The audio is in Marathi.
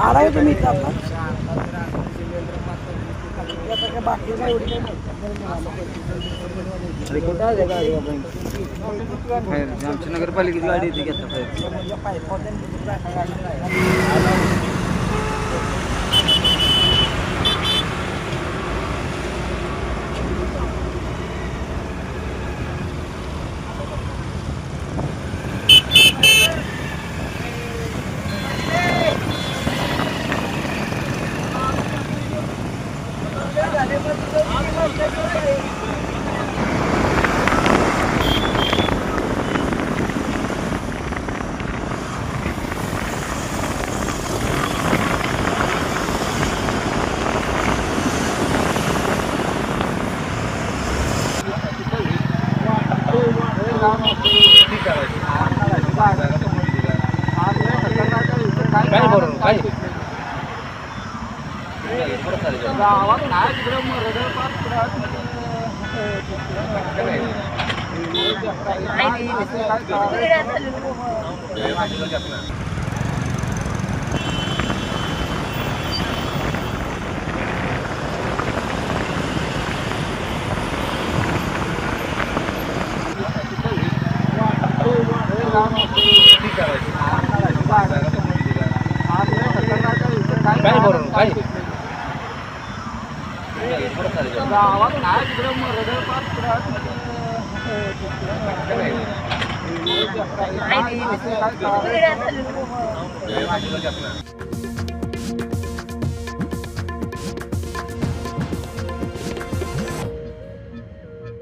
आला आहे तुम्ही इथं आता? आता काय बाकी काय एवढी काही अरे कुठं आले गाडी आपण आमच्या नगरपालिकेची गाडी येते घेता म्हणजे पायपावते काय बरोबर काय गावात नाही तिकडे मरडर काय बरोबर काय गावात नाही तिकडे मरडर काय